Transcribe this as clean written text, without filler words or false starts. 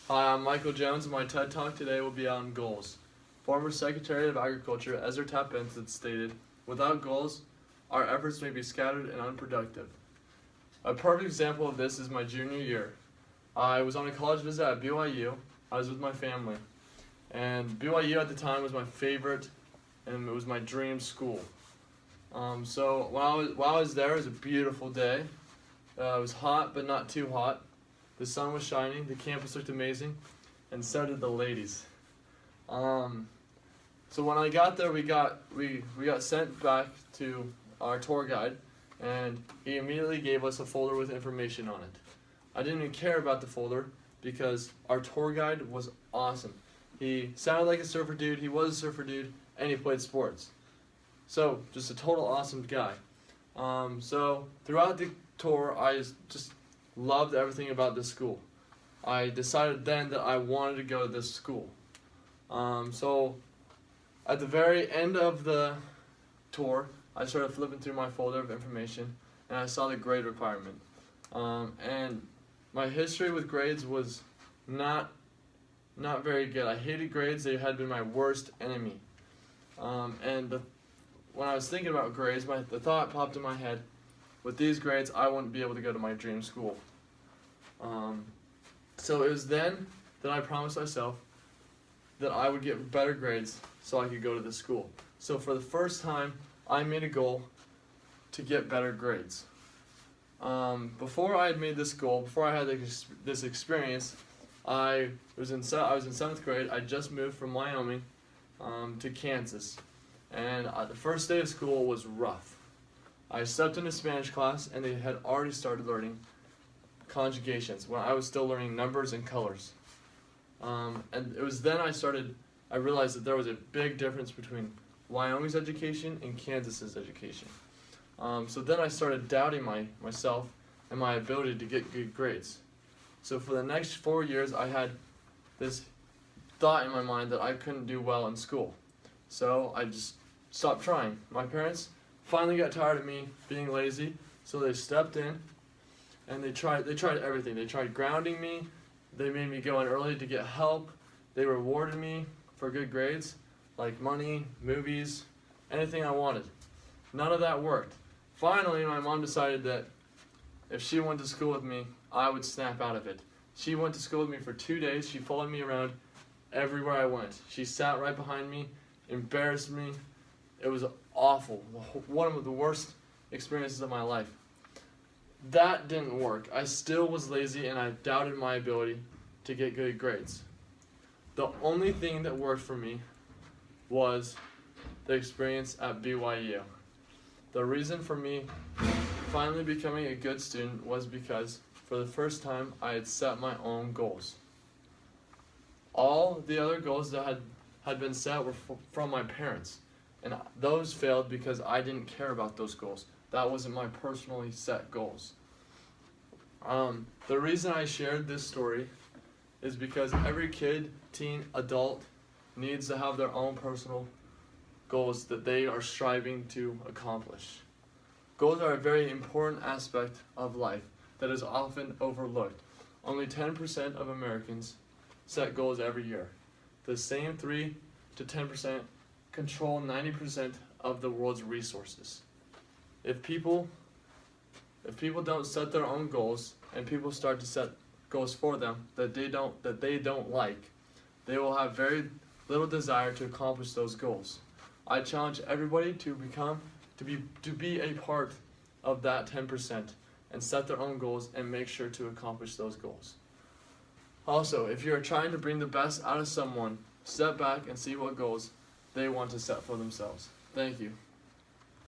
Hi, I'm Michael Jones, and my TED Talk today will be on goals. Former Secretary of Agriculture Ezra Taft Benson stated, "Without goals, our efforts may be scattered and unproductive." A perfect example of this is my junior year. I was on a college visit at BYU. I was with my family, and BYU at the time was my favorite, and it was my dream school. So while I was there, it was a beautiful day. It was hot, but not too hot. The sun was shining, the campus looked amazing, and so did the ladies. So when I got there, we got sent back to our tour guide, and he immediately gave us a folder with information on it. I didn't even care about the folder because our tour guide was awesome. He sounded like a surfer dude, he was a surfer dude, and he played sports. So, just a total awesome guy. So throughout the tour, I just loved everything about this school. I decided then that I wanted to go to this school. So at the very end of the tour, I started flipping through my folder of information, and I saw the grade requirement. And my history with grades was not very good. I hated grades. They had been my worst enemy. When I was thinking about grades, the thought popped in my head, with these grades, I wouldn't be able to go to my dream school. So it was then that I promised myself that I would get better grades so I could go to this school. So for the first time, I made a goal to get better grades. Before I had made this goal, before I had this experience, I was in 7th grade. I just moved from Wyoming to Kansas, and the first day of school was rough. I stepped into Spanish class, and they had already started learning conjugations when I was still learning numbers and colors. And it was then I realized that there was a big difference between Wyoming's education and Kansas's education. So then I started doubting myself and my ability to get good grades. So for the next 4 years, I had this thought in my mind that I couldn't do well in school. So I just stopped trying. My parents finally got tired of me being lazy, so they stepped in and they tried everything. They tried grounding me, they made me go in early to get help, they rewarded me for good grades, like money, movies, anything I wanted. None of that worked. Finally, my mom decided that if she went to school with me, I would snap out of it. She went to school with me for 2 days. She followed me around everywhere I went. She sat right behind me, embarrassed me. It was awful. One of the worst experiences of my life. That didn't work. I still was lazy, and I doubted my ability to get good grades. The only thing that worked for me was the experience at BYU. The reason for me finally becoming a good student was because for the first time I had set my own goals. All the other goals that had been set were from my parents, and those failed because I didn't care about those goals. That wasn't my personally set goals. The reason I shared this story is because every kid, teen, adult needs to have their own personal goals that they are striving to accomplish. Goals are a very important aspect of life that is often overlooked. Only 10% of Americans set goals every year. The same 3 to 10% control 90% of the world's resources. If people don't set their own goals and people start to set goals for them that they don't like, they will have very little desire to accomplish those goals. I challenge everybody to be a part of that 10% and set their own goals and make sure to accomplish those goals. Also, if you're trying to bring the best out of someone, step back and see what goals they want to set for themselves. Thank you.